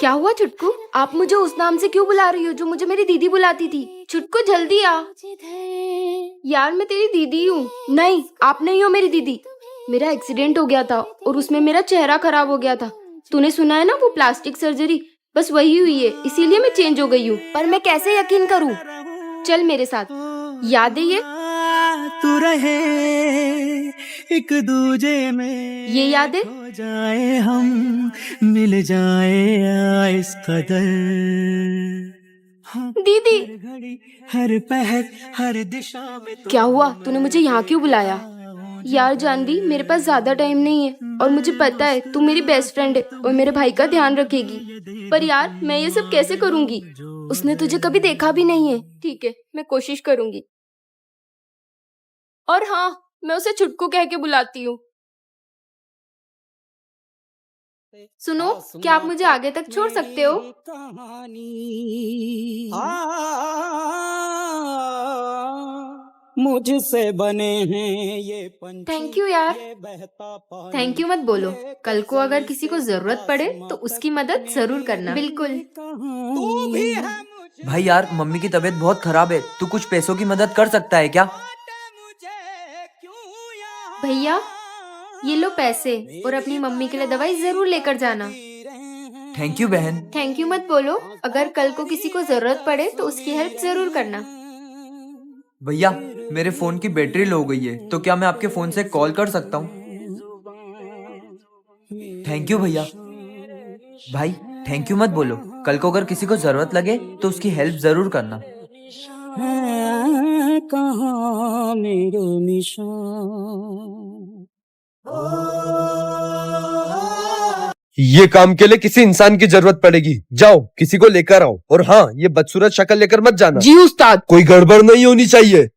क्या हुआ छुटकू? आप मुझे उस नाम से क्यों बुला रही हो जो मुझे मेरी दीदी बुलाती थी? छुटकू जल्दी आ। यार मैं तेरी दीदी हूँ। नहीं, आप नहीं हो मेरी दीदी। मेरा एक्सीडेंट हो गया था और उसमें मेरा चेहरा खराब हो गया था। तूने सुना है ना, वो प्लास्टिक सर्जरी, बस वही हुई है, इसीलिए मैं चेंज हो गई हूँ। पर मैं कैसे यकीन करूँ? चल मेरे साथ। याद है ये? तू रहे एक दूजे में, ये याद है? खो जाए हम, मिल जाए इस कदर। दीदी। हर घड़ी हर पहर हर दिशा में क्या हुआ? तूने मुझे यहाँ क्यों बुलाया? यार जानवी, मेरे पास ज्यादा टाइम नहीं है और मुझे पता है तू मेरी बेस्ट फ्रेंड है और मेरे भाई का ध्यान रखेगी। पर यार मैं ये सब कैसे करूंगी? उसने तुझे कभी देखा भी नहीं है। ठीक है, मैं कोशिश करूंगी। और हाँ, मैं उसे छुटकू कह के बुलाती हूँ। सुनो, क्या आप मुझे आगे तक छोड़ सकते हो? मुझसे बने हैं ये पंछी, थैंक यू यार। ये बहता पानी, थैंक यू मत बोलो। कल को अगर किसी को जरूरत पड़े तो उसकी मदद जरूर करना। बिल्कुल। तू भी है मुझे। भाई यार, मम्मी की तबीयत बहुत खराब है, तू कुछ पैसों की मदद कर सकता है क्या? भैया, ये लो पैसे और अपनी मम्मी के लिए दवाई जरूर लेकर जाना। थैंक यू बहन। थैंक यू मत बोलो। अगर कल को किसी को जरूरत पड़े तो उसकी हेल्प जरूर करना। भैया, मेरे फोन की बैटरी लो हो गई है, तो क्या मैं आपके फोन से कॉल कर सकता हूँ? थैंक यू भैया। भाई, थैंक यू मत बोलो। कल को अगर किसी को जरूरत लगे तो उसकी हेल्प जरूर करना। है कहाँ मेरे निशान। ये काम के लिए किसी इंसान की जरूरत पड़ेगी। जाओ किसी को लेकर आओ, और हाँ, ये बदसूरत शक्ल लेकर मत जाना। जी उस्ताद। कोई गड़बड़ नहीं होनी चाहिए।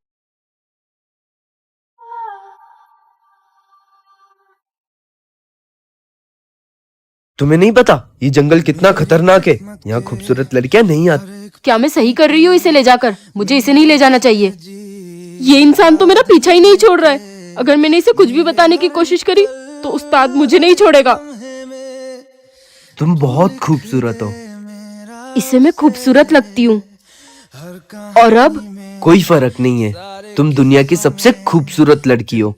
तुम्हें नहीं पता ये जंगल कितना खतरनाक है? यहाँ खूबसूरत लड़कियां नहीं आती। क्या मैं सही कर रही हूँ इसे ले जाकर? मुझे इसे नहीं ले जाना चाहिए। ये इंसान तो मेरा पीछा ही नहीं छोड़ रहा है। अगर मैंने इसे कुछ भी बताने की कोशिश करी तो उस्ताद मुझे नहीं छोड़ेगा। तुम बहुत खूबसूरत हो। इसे मैं खूबसूरत लगती हूँ। और अब कोई फर्क नहीं है, तुम दुनिया की सबसे खूबसूरत लड़की हो।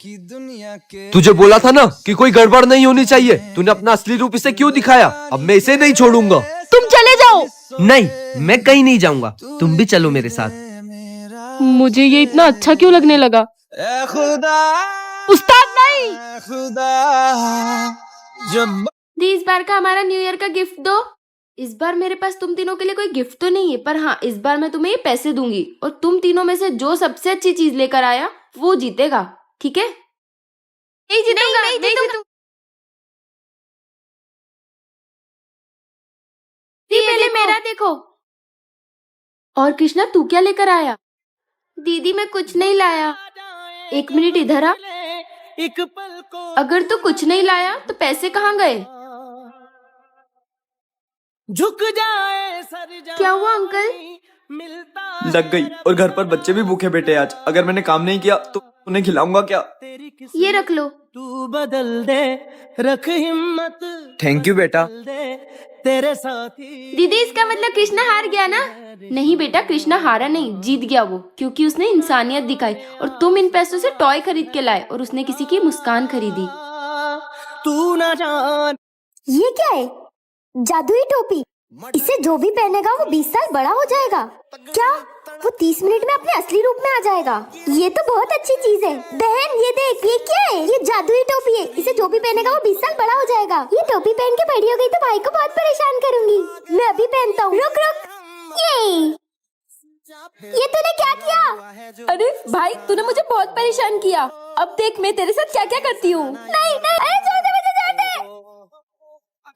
तुझे बोला था ना कि कोई गड़बड़ नहीं होनी चाहिए। तूने अपना असली रूप इसे क्यों दिखाया? अब मैं इसे नहीं छोड़ूंगा। तुम चले जाओ। नहीं, मैं कहीं नहीं जाऊंगा। तुम भी चलो मेरे साथ। मुझे ये इतना अच्छा क्यों लगने लगा? ए खुदा, उस्ताद नहीं। खुदा जब दी, इस बार का हमारा न्यू ईयर का गिफ्ट दो। इस बार मेरे पास तुम तीनों के लिए कोई गिफ्ट तो नहीं है, पर हाँ, इस बार मैं तुम्हें ये पैसे दूंगी और तुम तीनों में से जो सबसे अच्छी चीज लेकर आया वो जीतेगा। ठीक है? नहीं जीतूंगा, नहीं जीतूंगा। दी, पहले मेरा देखो। और कृष्णा, तू क्या लेकर आया? दीदी, मैं कुछ नहीं लाया। एक मिनट इधर आ। एक पल को अगर तू कुछ नहीं लाया तो पैसे कहाँ गए? झुक जाए सर जा। क्या हुआ अंकल? मिलता लग गई, और घर पर बच्चे भी भूखे बैठे आज। अगर मैंने काम नहीं किया तो उन्हें खिलाऊंगा क्या? ये रख लो। तू बदल दे, रख हिम्मत। थैंक यू बेटा। बदल दे, तेरे साथी। दीदी, इसका मतलब कृष्णा हार गया ना? नहीं बेटा, कृष्णा हारा नहीं, जीत गया वो, क्योंकि उसने इंसानियत दिखाई और तुम इन पैसों से टॉय खरीद के लाए और उसने किसी की मुस्कान खरीदी। तू ना जान। ये क्या है? जादुई टोपी। इसे जो भी पहनेगा वो 20 साल बड़ा हो जाएगा। क्या वो 30 मिनट में अपने असली रूप में आ जाएगा? ये तो बहुत अच्छी चीज है। बहन ये देख, ये क्या है? ये जादुई टोपी है। इसे जो भी पहनेगा वो 20 साल बड़ा हो जाएगा। ये टोपी पहन के बड़ी हो गई तो भाई को बहुत परेशान करूंगी। मैं अभी पहनता हूँ। रुक रुक, ये तूने क्या किया? अरे भाई, तूने मुझे बहुत परेशान किया। अब देख मैं तेरे साथ क्या क्या करती हूँ। नहीं नहीं, अरे छोड़ दे मुझे, छोड़ दे।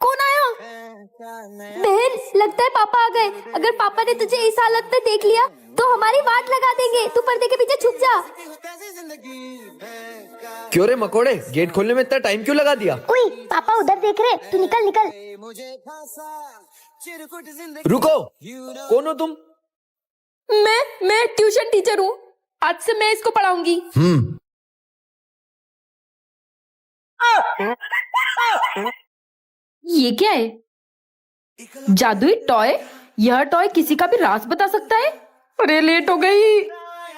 कौन आया? बहन, लगता है पापा आ गए। अगर पापा ने तुझे इस हालत में देख लिया तो हमारी वाट लगा देंगे। तू पर्दे के पीछे छुप जा। क्यों रे मकोड़े, गेट खोलने में इतना टाइम क्यों लगा दिया? उई, पापा उधर देख रहे। तू निकल निकल। रुको, कौन हो तुम? मैं ट्यूशन टीचर हूँ। आज से मैं इसको पढ़ाऊंगी। ये क्या है? जादुई टॉय? यह टॉय किसी का भी राज बता सकता है? अरे लेट हो गई।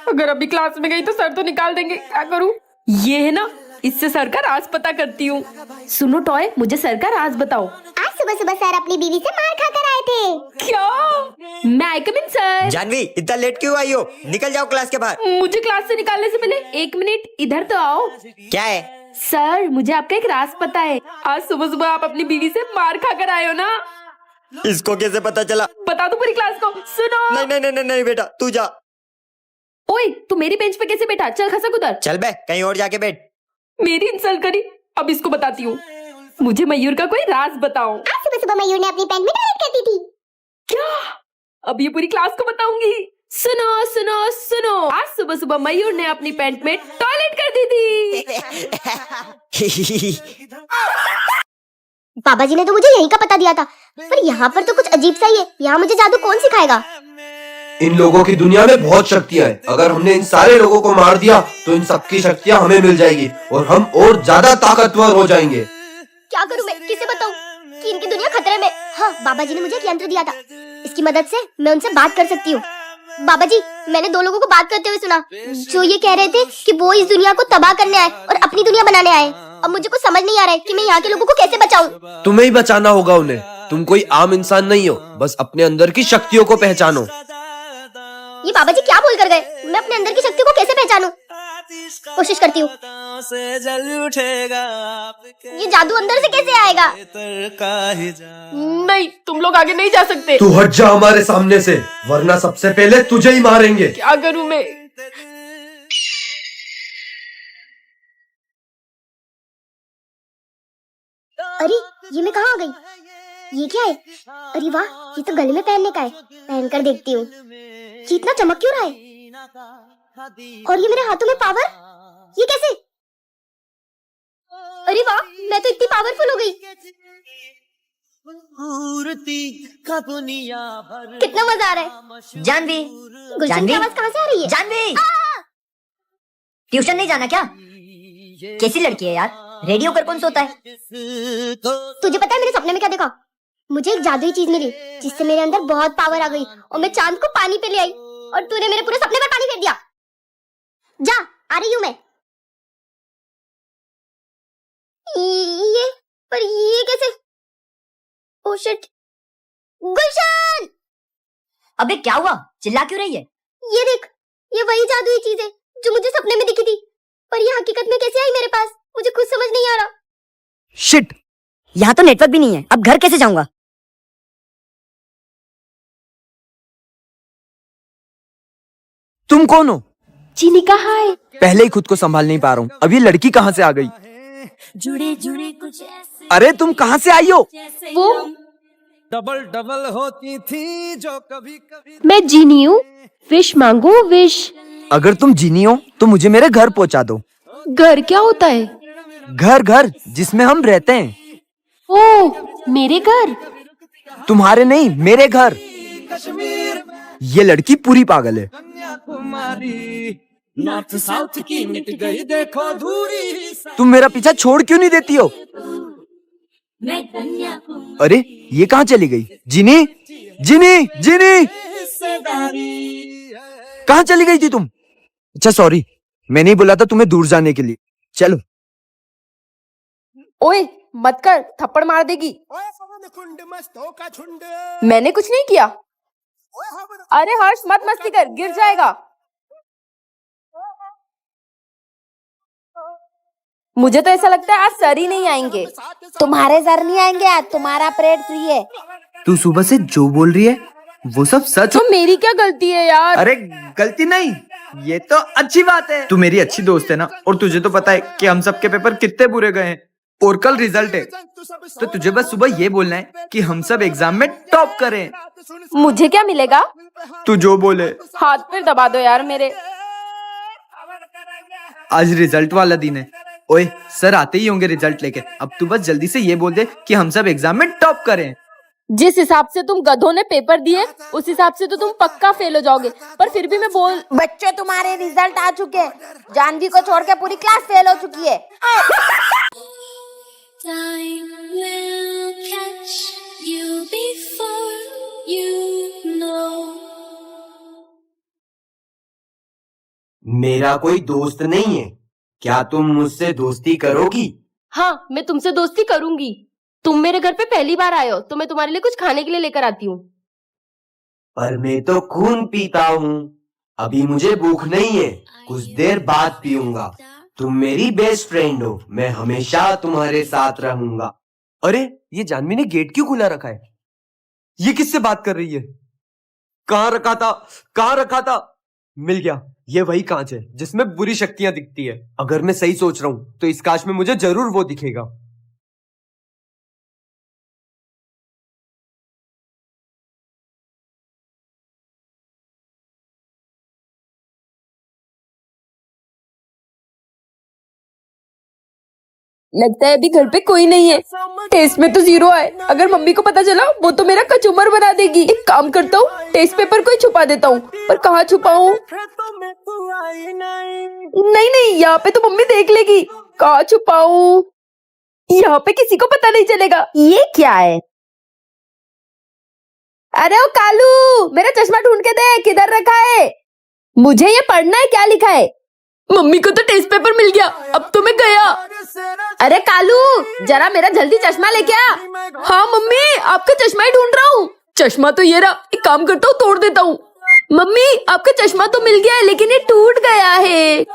अगर अभी क्लास में गई तो सर तो निकाल देंगे, क्या करूं? ये है ना, इससे सर का राज पता करती हूँ। सुनो टॉय, मुझे सर का राज बताओ। आज सुबह सुबह सर अपनी बीवी से मार खाकर आए थे। क्या? मैं आई कम इन सर? जानवी इतना लेट क्यों आई हो? निकल जाओ क्लास के बाहर। मुझे क्लास से निकालने से पहले 1 मिनट इधर तो आओ। क्या है? सर, मुझे आपका एक राज पता है। आज सुबह सुबह आप अपनी बीवी से मार खाकर आए हो ना? इसको कैसे पता चला? बता दो पूरी क्लास को। सुनो। नहीं नहीं नहीं नहीं बेटा, तू जा। ओए, तू मेरी बेंच पे कैसे बैठा? चल खसक उधर। चल बे, कहीं और जाके बैठ। मेरी इंसल्ट करी, अब इसको बताती हूँ। मुझे मयूर का कोई राज बताओ। आज सुबह सुबह मयूर ने अपनी पैंट में टॉयलेट कर दी थी। क्या? अब ये पूरी क्लास को बताऊंगी। सुनो सुनो सुनो, आज सुबह सुबह मयूर ने अपनी पैंट में टॉयलेट कर दी थी। बाबा जी ने तो मुझे यही का पता दिया था, पर यहाँ पर तो कुछ अजीब सा ही है। यहाँ मुझे जादू कौन सिखाएगा? इन लोगों की दुनिया में बहुत शक्तियां हैं। अगर हमने इन सारे लोगों को मार दिया तो इन सबकी शक्तियां हमें मिल जाएगी और हम और ज्यादा ताकतवर हो जाएंगे। क्या करूँ मैं? किसे बताऊँ कि इनकी दुनिया खतरे में? हाँ, बाबा जी ने मुझे एक यंत्र दिया था, इसकी मदद से मैं उनसे बात कर सकती हूँ। बाबा जी, मैंने 2 लोगों को बात करते हुए सुना, जो ये कह रहे थे कि वो इस दुनिया को तबाह करने आए और अपनी दुनिया बनाने आए। अब मुझे कुछ समझ नहीं आ रहा है कि मैं यहाँ के लोगों को कैसे बचाऊं। तुम्हें ही बचाना होगा उन्हें। तुम कोई आम इंसान नहीं हो, बस अपने अंदर की शक्तियों को पहचानो। ये बाबा जी क्या बोल कर गए? मैं अपने अंदर की शक्ति को कैसे पहचानूं? कोशिश करती हूँ। ये जादू अंदर से कैसे आएगा? नहीं, तुम लोग आगे नहीं जा सकते। तू हट जा हमारे सामने से, वरना सबसे पहले तुझे ही मारेंगे। क्या करूँ मैं? अरे, ये मैं कहाँ आ गई? ये क्या है? अरे वाह, ये तो गले में पहनने का है। पहन कर देखती हूँ। ये इतना चमक क्यों रहा है? और ये मेरे हाथों में पावर? ये कैसे? अरे वाह, मैं तो इतनी पावरफुल हो गई। कितना मजा आ रहा है। जानवी, गुलशन की आवाज कहाँ से आ रही है? जानवी, ट्यूशन नहीं जाना क्या? कैसी लड़की है यार, रेडियो कर कौन सोता है? तुझे पता है मैंने सपने में क्या देखा? मुझे एक जादुई चीज मिली जिससे मेरे अंदर बहुत पावर आ गई और मैं चांद को पानी पे ले आई और तूने मेरे पूरे सपने पर पानी फेर दिया। जा, आ रही हूँ मैं। ये पर ये कैसे? Oh shit. गुलशन! अबे क्या हुआ, चिल्ला क्यों रही है? ये देख, ये वही जादुई चीज है जो मुझे सपने में दिखी थी, पर ये हकीकत में कैसे आई मेरे पास? मुझे कुछ समझ नहीं आ रहा। शिट, यहाँ तो नेटवर्क भी नहीं है, अब घर कैसे जाऊंगा? तुम कौन हो? चीनी कहाँ है? पहले ही खुद को संभाल नहीं पा रहा हूँ, अब ये लड़की कहाँ से आ गई? जुड़े जुड़े कुछ ऐसे अरे तुम कहाँ से आई हो? वो डबल डबल होती थी जो कभी कभी। मैं जीनी हूँ। विश मांगो विश। अगर तुम जीनी हो तो मुझे मेरे घर पहुँचा दो। घर क्या होता है? घर जिसमें हम रहते हैं। ओह, मेरे घर? तुम्हारे नहीं, मेरे घर। ये लड़की पूरी पागल है। नॉर्थ साउथ की मिट गई देखो दूरी। तुम मेरा पीछा छोड़ क्यों नहीं देती हो? अरे ये कहाँ चली गई? जिनी जिनी जिनी, कहाँ चली गई थी तुम? अच्छा सॉरी, मैंने ही बोला था तुम्हें दूर जाने के लिए। चलो। ओए मत कर, थप्पड़ मार देगी। मैंने कुछ नहीं किया। अरे हर्ष मत मस्ती कर, गिर जाएगा। मुझे तो ऐसा लगता है आज सर ही नहीं आएंगे। तुम्हारे सर नहीं आएंगे आज, तुम्हारा परेड फ्री है। तू सुबह से जो बोल रही है वो सब सच? तो मेरी क्या गलती है यार? अरे गलती नहीं, ये तो अच्छी बात है। तू मेरी अच्छी दोस्त है ना, और तुझे तो पता है कि हम सबके पेपर कितने बुरे गए हैं और कल रिजल्ट है, तो तुझे बस सुबह ये बोलना है कि हम सब एग्जाम में टॉप करें। मुझे क्या मिलेगा? तू जो बोले। हाथ पे दबा दो यार मेरे। आज रिजल्ट वाला दिन है। ओए सर आते ही होंगे रिजल्ट लेके, अब तू बस जल्दी से ये बोल दे कि हम सब एग्जाम में टॉप करें। जिस हिसाब से तुम गधों ने पेपर दिए उस हिसाब से तो तुम पक्का फेल हो जाओगे, पर फिर भी मैं बोल। बच्चों, तुम्हारे रिजल्ट आ चुके हैं। जानवी को छोड़ के पूरी क्लास फेल हो चुकी है। time will catch you before मेरा कोई दोस्त नहीं है, क्या तुम मुझसे दोस्ती करोगी? हाँ, मैं तुमसे दोस्ती करूंगी। तुम मेरे घर पे पहली बार आए हो तो मैं तुम्हारे लिए कुछ खाने के लिए लेकर आती हूँ। पर मैं तो खून पीता हूँ, अभी मुझे भूख नहीं है, कुछ देर बाद पीऊंगा। तुम मेरी बेस्ट फ्रेंड हो, मैं हमेशा तुम्हारे साथ रहूंगा। अरे ये जानवी ने गेट क्यों खुला रखा है? ये किससे बात कर रही है? कहाँ रखा था, कहाँ रखा था? मिल गया, ये वही कांच है जिसमें बुरी शक्तियां दिखती है। अगर मैं सही सोच रहा हूं तो इस कांच में मुझे जरूर वो दिखेगा। लगता है अभी घर पे कोई नहीं है। टेस्ट में तो 0 है। अगर मम्मी को पता चला वो तो मेरा कचूमर बना देगी। एक काम करता हूँ, टेस्ट पेपर को ही छुपा देता हूँ। पर कहाँ छुपाऊँ? नहीं नहीं, यहाँ पे तो मम्मी देख लेगी। कहाँ छुपाऊँ? यहाँ पे किसी को पता नहीं चलेगा। ये क्या है? अरे ओ कालू, मेरा चश्मा ढूंढ के दे, किधर रखा है? मुझे ये पढ़ना है, क्या लिखा है? मम्मी को तो टेस्ट पेपर मिल गया, अब तो मैं गया। अरे कालू, जरा मेरा जल्दी चश्मा लेके आ। हाँ मम्मी, आपका चश्मा ही ढूंढ रहा हूँ। चश्मा तो ये रहा, एक काम करता हूँ, तोड़ देता हूँ। मम्मी, आपका चश्मा तो मिल गया है, लेकिन ये टूट गया है।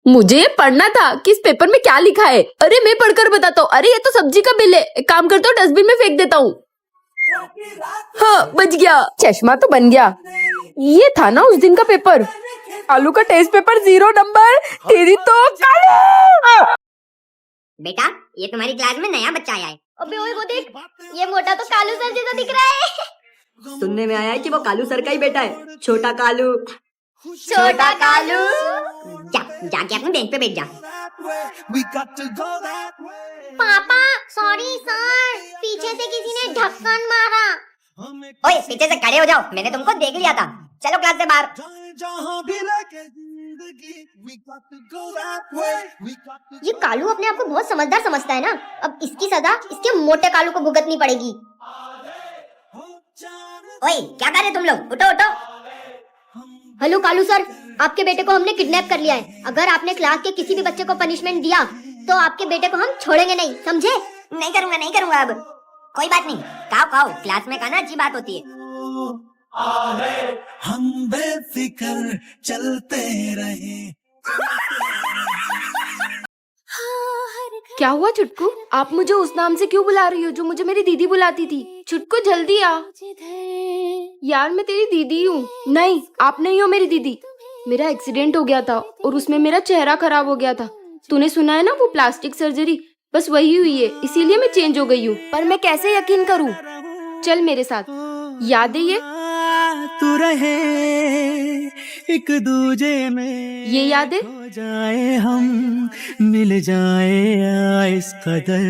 मुझे ये पढ़ना था कि इस पेपर में क्या लिखा है। अरे मैं पढ़कर बताता हूँ। अरे ये तो सब्जी का बिल है, एक काम करता हूँ, डस्टबिन में फेंक देता हूँ। हाँ, बच गया, चश्मा तो बन गया। ये था ना उस दिन का पेपर। कालू का टेस्ट पेपर 0 नंबर। तेरी तो कालू। बेटा, ये तुम्हारी क्लास में नया बच्चा आया है। अबे ओए वो देख, ये मोटा तो कालू सर जैसा दिख रहा है। सुनने में आया है कि वो कालू सर का ही बेटा है, छोटा कालू। छोटा कालू, जा जाके अपने बेंच पे बैठ जा। पापा, सॉरी सर, पीछे से किसी ने ढक्कन मारा। ओए, पीछे से खड़े हो जाओ, मैंने तुमको देख लिया था। चलो क्लास से बाहर। ये कालू अपने आप को बहुत समझदार समझता है ना। अब इसकी सजा इसके मोटे कालू को भुगतनी पड़ेगी। ओए, क्या कर रहे तुम लोग? उठो उठो। हेलो कालू सर, आपके बेटे को हमने किडनैप कर लिया है। अगर आपने क्लास के किसी भी बच्चे को पनिशमेंट दिया तो आपके बेटे को हम छोड़ेंगे नहीं, समझे? नहीं करूंगा, नहीं करूंगा। अब कोई बात नहीं, खाओ खाओ, क्लास में खाना अच्छी बात होती है। हम बेफिक्र चलते रहे। क्या हुआ छुटकू? आप मुझे उस नाम से क्यों बुला रही हो जो मुझे मेरी दीदी बुलाती थी? छुटकू जल्दी आ। यार मैं तेरी दीदी हूँ। नहीं, आप नहीं हो मेरी दीदी। मेरा एक्सीडेंट हो गया था और उसमें मेरा चेहरा खराब हो गया था। तूने सुना है ना, वो प्लास्टिक सर्जरी, बस वही हुई है, इसीलिए मैं चेंज हो गई हूँ। पर मैं कैसे यकीन करूँ? चल मेरे साथ। याद है ये? तू रहे एक दूजे में, ये याद है? हो जाए हम, मिल जाए इस कदर।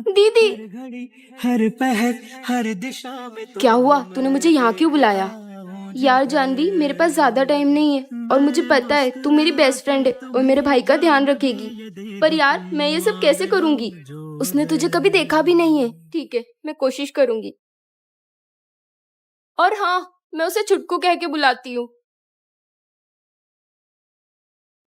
दीदी, हर घड़ी, हर पहर, हर दिशा में क्या हुआ? तूने मुझे यहाँ क्यों बुलाया? यार जानवी, मेरे पास ज्यादा टाइम नहीं है और मुझे पता है तू मेरी बेस्ट फ्रेंड है और मेरे भाई का ध्यान रखेगी। पर यार मैं ये सब कैसे करूँगी? उसने तुझे कभी देखा भी नहीं है। ठीक है, मैं कोशिश करूँगी। और हाँ, मैं उसे छुटकू कह के बुलाती हूँ।